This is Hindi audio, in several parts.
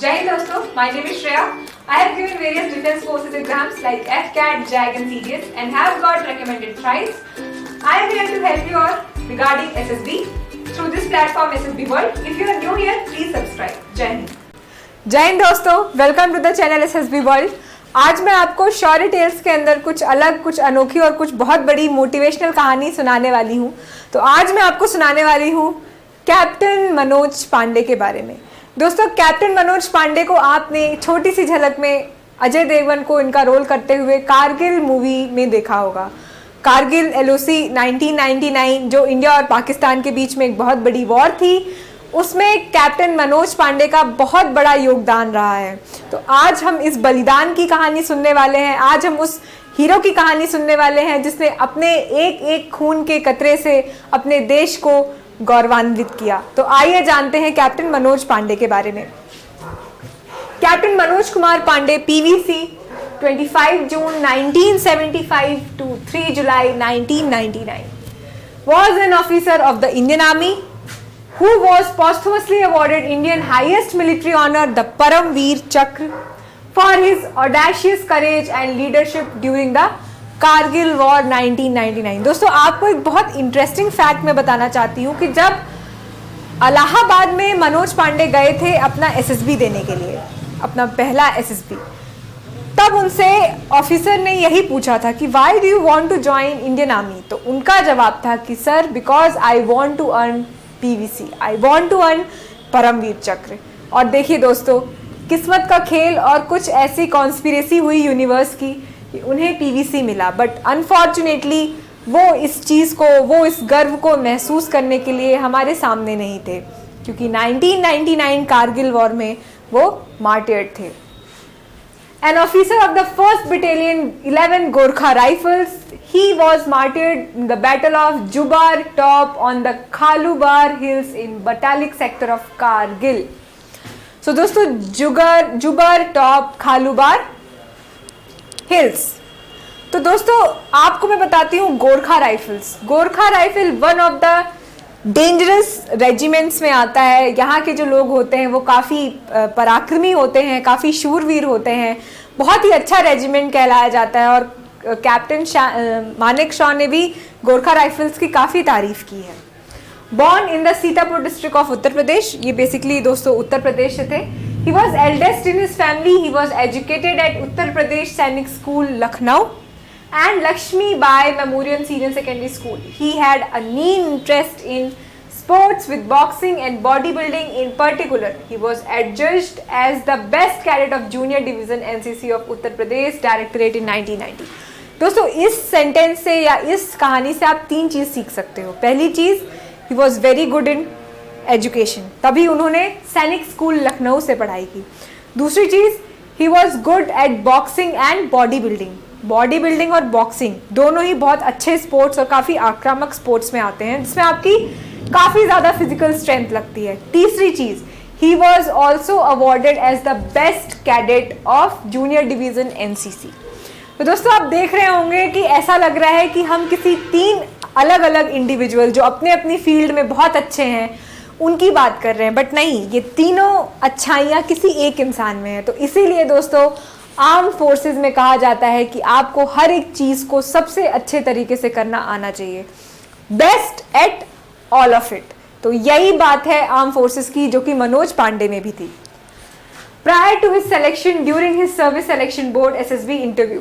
Jai Hind दोस्तों, my name is Shreya. I have given various defense forces exams like FCAT, JAG and CDS and have got recommended thrice. I am here to help you all regarding SSB through this platform SSB World. If you are new here, please subscribe. Jai Hind. जय हिंद दोस्तों, welcome to the channel SSB world. आज मैं आपको शौर्य टेल्स के अंदर कुछ अलग, कुछ अनोखी और कुछ बहुत बड़ी मोटिवेशनल कहानी सुनाने वाली हूँ। तो आज मैं आपको सुनाने वाली हूँ कैप्टन मनोज पांडे के बारे में। दोस्तों, कैप्टन मनोज पांडे को आपने छोटी सी झलक में अजय देवगन को इनका रोल करते हुए कारगिल मूवी में देखा होगा। कारगिल LOC 1999 जो इंडिया और पाकिस्तान के बीच में एक बहुत बड़ी वॉर थी, उसमें कैप्टन मनोज पांडे का बहुत बड़ा योगदान रहा है। तो आज हम इस बलिदान की कहानी सुनने वाले हैं। आज हम उस हीरो की कहानी सुनने वाले हैं जिसने अपने एक एक खून के कतरे से अपने देश को गौरवान्वित किया। तो आइए जानते हैं कैप्टन मनोज पांडे के बारे में। कैप्टन मनोज कुमार पांडे PVC 25 जून 1975 to 3 July 1999 was an officer of the Indian Army who was posthumously awarded Indian highest military honor, the Paramveer Chakra, for his audacious courage and leadership during the Kargil war 1999। दोस्तों, आपको एक बहुत इंटरेस्टिंग फैक्ट मैं बताना चाहती हूँ कि जब इलाहाबाद में मनोज पांडे गए थे अपना SSB देने के लिए, अपना पहला SSB, तब उनसे ऑफिसर ने यही पूछा था कि why do you want to join Indian army. तो उनका जवाब था कि sir, because I want to earn PVC, I want to earn Paramvir Chakra. और देखिए दोस्तों, किस्मत का खेल और कुछ ऐसी कॉन्स्पिरेसी हुई यूनिवर्स की कि उन्हें PVC मिला, बट अनफॉर्चुनेटली वो इस चीज़ को, वो इस गर्व को महसूस करने के लिए हमारे सामने नहीं थे, क्योंकि 1999 कारगिल वॉर में वो मार्टियर्ड थे। An officer of the 1st Battalion 11 Gorkha Rifles, he was martyred in the Battle of Jubar Top on the Khalubar Hills in Batalik sector of Kargil. So दोस्तों, जुबर टॉप खालूबार हिल्स। तो दोस्तों, आपको मैं बताती हूँ Gorkha rifles. Gorkha rifle one of the dangerous regiments में आता है। यहाँ के जो लोग होते हैं वो काफ़ी पराक्रमी होते हैं, काफ़ी शूरवीर होते हैं। बहुत ही अच्छा रेजिमेंट कहलाया जाता है और कैप्टन मानेक शॉ ने भी गोरखा राइफल्स की काफ़ी तारीफ की है। Born in the Sitapur district of Uttar Pradesh, ये बेसिकली दोस्तों उत्तर प्रदेश से थे। He was eldest in his family. He was educated at Uttar Pradesh Sainik School, Lucknow, and Lakshmi Bai Memorial Senior Secondary School. He had a keen interest in sports with boxing and bodybuilding in particular. He was adjudged as the best cadet of Junior Division NCC of Uttar Pradesh Directorate in 1990. दोस्तों, इस सेंटेंस से या इस कहानी से आप तीन चीज़ सीख सकते हो। पहली चीज़, he was very good in education, तभी उन्होंने सैनिक स्कूल लखनऊ से पढ़ाई की। दूसरी चीज़, he was good at boxing and body building. Body building और बॉक्सिंग दोनों ही बहुत अच्छे स्पोर्ट्स और काफ़ी आक्रामक स्पोर्ट्स में आते हैं, जिसमें आपकी काफ़ी ज़्यादा फिजिकल स्ट्रेंथ लगती है। तीसरी चीज़, he was also awarded as the best cadet of junior division NCC। तो दोस्तों, आप देख रहे होंगे कि ऐसा लग रहा है कि हम किसी तीन अलग अलग इंडिविजुअल जो अपने अपनी फील्ड में बहुत अच्छे हैं उनकी बात कर रहे हैं, बट नहीं, ये तीनों अच्छाइयाँ किसी एक इंसान में है। तो इसीलिए दोस्तों, आर्म फोर्सेस में कहा जाता है कि आपको हर एक चीज़ को सबसे अच्छे तरीके से करना आना चाहिए, best at all of it. तो यही बात है आर्म फोर्सेस की, जो कि मनोज पांडे में भी थी। Prior to his selection during his service selection board SSB interview,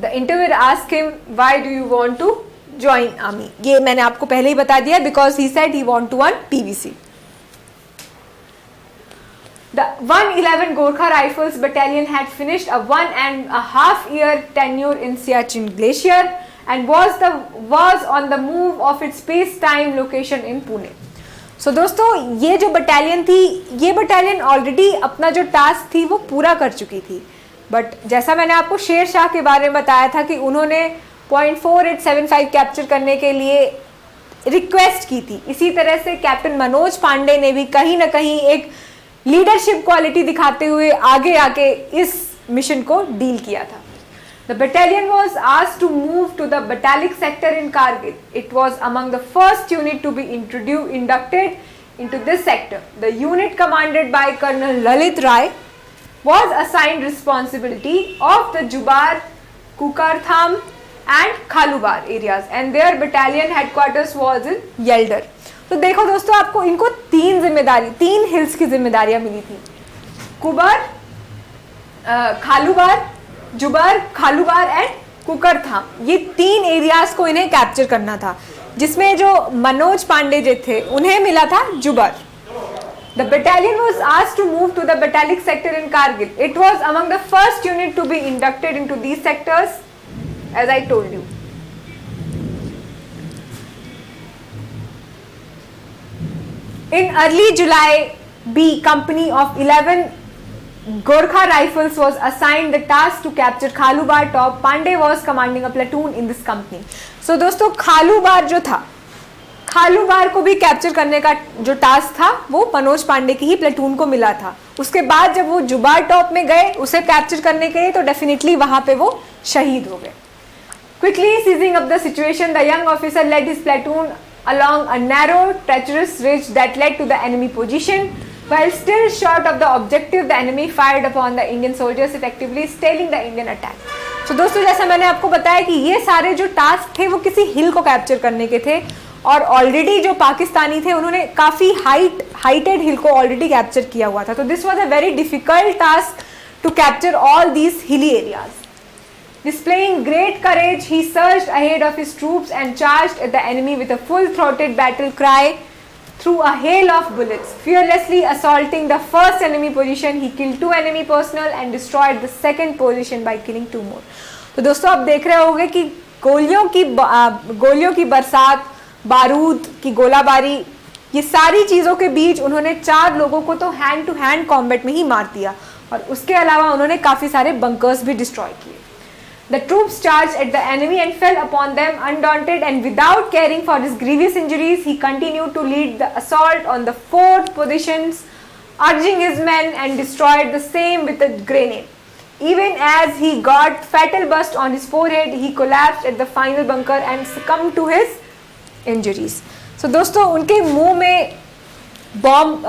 the interviewer asked him why do you want to join army. ये मैंने आपको पहले ही बता दिया, because he said he want to earn PVC। The 111 Gorkha Rifles Battalion had finished a 1.5 year tenure in Siachen Glacier and was on the move of its space-time location in Pune. So दोस्तों, ये जो बटालियन थी, ये बटालियन ऑलरेडी अपना जो टास्क थी वो पूरा कर चुकी थी, बट जैसा मैंने आपको शेर शाह के बारे में बताया था कि उन्होंने .4875 कैप्चर करने के लिए रिक्वेस्ट की थी, इसी तरह से कैप्टन मनोज पांडे ने भी कहीं ना कहीं एक लीडरशिप क्वालिटी दिखाते हुए आगे आके इस मिशन को डील किया था। The battalion was asked to move to the Batalik sector in Kargil. It was among the first unit to be inducted into this sector. The unit commanded by Colonel Lalit Rai was assigned responsibility of the Jubar, Kukartham and Khalubar areas, and their battalion headquarters was in Yelder. तो देखो दोस्तों, आपको इनको तीन हिल्स की जिम्मेदारियां मिली थी, कुबर, खालूबार, जुबर, खालूबार एंड कुकरथाम। ये 3 एरियाज को इन्हें कैप्चर करना था, जिसमें जो मनोज पांडे जी थे उन्हें मिला था जुबर। The battalion was asked to move to the battalic sector in Kargil. It was among the first unit to be inducted into these sectors, as I told you. In early July, B company of 11 Gorkha Rifles was assigned the task to capture Khalubar top. Pandey was commanding a platoon in this company. So दोस्तों, खालूबार जो था, खालूबार को भी कैप्चर करने का जो टास्क था वो मनोज पांडे की ही प्लेटून को मिला था। उसके बाद जब वो जुबार टॉप में गए उसे कैप्चर करने के लिए, तो डेफिनेटली वहां पे वो शहीद हो गए। Quickly seizing up the situation, the young officer led his platoon along a narrow, treacherous ridge that led to the enemy position. While still short of the objective, the enemy fired upon the Indian soldiers, effectively stalling the Indian attack. So दोस्तों, जैसा मैंने आपको बताया कि ये सारे जो टास्क थे वो किसी हिल को कैप्चर करने के थे, और ऑलरेडी जो पाकिस्तानी थे उन्होंने काफ़ी हाइटेड हिल को ऑलरेडी कैप्चर किया हुआ था। तो this was a very difficult task to capture all these hilly areas. Displaying great courage, he surged ahead of his troops and charged at the enemy with a full-throated battle cry through a hail of bullets. Fearlessly assaulting the first enemy position, he killed 2 enemy personnel and destroyed the second position by killing 2 more. तो दोस्तों, आप देख रहे होंगे कि गोलियों की बरसात, बारूद की गोलाबारी, ये सारी चीज़ों के बीच उन्होंने 4 लोगों को तो हैंड टू हैंड कॉम्बैट में ही मार दिया, और उसके अलावा उन्होंने काफ़ी सारे बंकर्स भी डिस्ट्रॉय किए। The troops charged at the enemy and fell upon them undaunted, and without caring for his grievous injuries, he continued to lead the assault on the 4th positions, urging his men, and destroyed the same with a grenade. Even as he got fatal burst on his forehead, he collapsed at the final bunker and succumbed to his injuries. So दोस्तों, उनके मुंह में बॉम्ब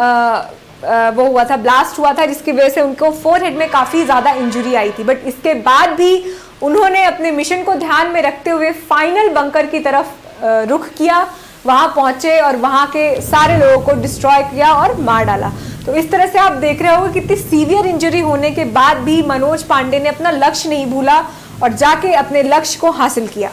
वो हुआ था, ब्लास्ट हुआ था, जिसकी वजह से उनको फोरहेड में काफ़ी ज़्यादा इंजरी आई थी। बट इसके बाद भी उन्होंने अपने मिशन को ध्यान में रखते हुए फाइनल बंकर की तरफ रुख किया, वहाँ पहुँचे और वहाँ के सारे लोगों को डिस्ट्रॉय किया और मार डाला। तो इस तरह से आप देख रहे हो कि कितनी सीवियर इंजरी होने के बाद भी मनोज पांडे ने अपना लक्ष्य नहीं भूला और जाके अपने लक्ष्य को हासिल किया।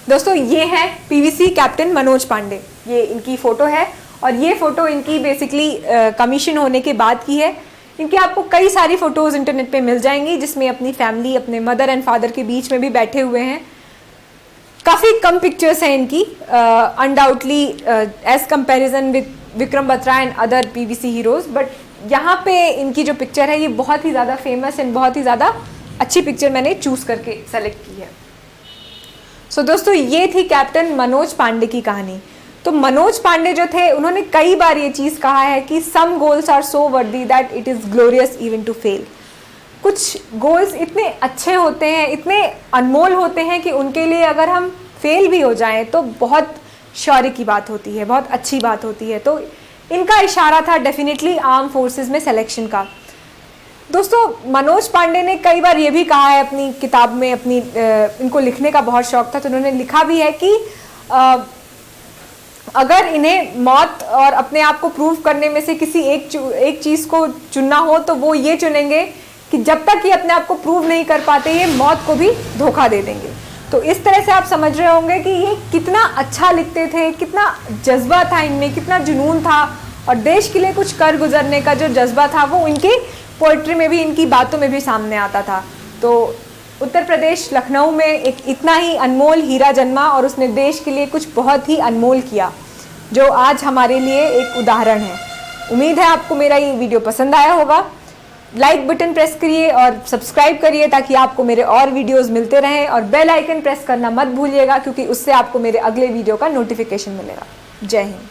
दोस्तों, ये है पीवीसी कैप्टन मनोज पांडे, ये इनकी फ़ोटो है, और ये फ़ोटो इनकी बेसिकली कमीशन होने के बाद की है। इनकी आपको कई सारी फ़ोटोज़ इंटरनेट पे मिल जाएंगी, जिसमें अपनी फैमिली, अपने मदर एंड फादर के बीच में भी बैठे हुए हैं। काफ़ी कम पिक्चर्स हैं इनकी, undoubtedly as comparison with Vikram Batra and other PVC heroes, but यहाँ पे इनकी जो पिक्चर है ये बहुत ही ज़्यादा फेमस एंड बहुत ही ज़्यादा अच्छी पिक्चर मैंने चूज़ करके सेलेक्ट की है। सो दोस्तों, ये थी कैप्टन मनोज पांडे की कहानी। तो मनोज पांडे जो थे उन्होंने कई बार ये चीज़ कहा है कि some goals are so worthy that it is glorious even to fail. कुछ गोल्स इतने अच्छे होते हैं, इतने अनमोल होते हैं कि उनके लिए अगर हम फेल भी हो जाएं तो बहुत शौर्य की बात होती है, बहुत अच्छी बात होती है। तो इनका इशारा था डेफिनेटली आर्म फोर्सेस में सिलेक्शन का। दोस्तों, मनोज पांडे ने कई बार ये भी कहा है अपनी किताब में, इनको लिखने का बहुत शौक था, तो उन्होंने लिखा भी है कि अगर इन्हें मौत और अपने आप को प्रूव करने में से किसी एक चीज़ को चुनना हो तो वो ये चुनेंगे कि जब तक ये अपने आप को प्रूव नहीं कर पाते ये मौत को भी धोखा दे देंगे। तो इस तरह से आप समझ रहे होंगे कि ये कितना अच्छा लिखते थे, कितना जज्बा था इनमें, कितना जुनून था, और देश के लिए कुछ कर गुजरने का जो जज्बा था वो इनकी पोइट्री में भी, इनकी बातों में भी सामने आता था। तो उत्तर प्रदेश लखनऊ में एक इतना ही अनमोल हीरा जन्मा और उसने देश के लिए कुछ बहुत ही अनमोल किया, जो आज हमारे लिए एक उदाहरण है। उम्मीद है आपको मेरा ये वीडियो पसंद आया होगा। लाइक बटन प्रेस करिए और सब्सक्राइब करिए ताकि आपको मेरे और वीडियोस मिलते रहें, और बेल आइकन प्रेस करना मत भूलिएगा क्योंकि उससे आपको मेरे अगले वीडियो का नोटिफिकेशन मिलेगा। जय हिंद।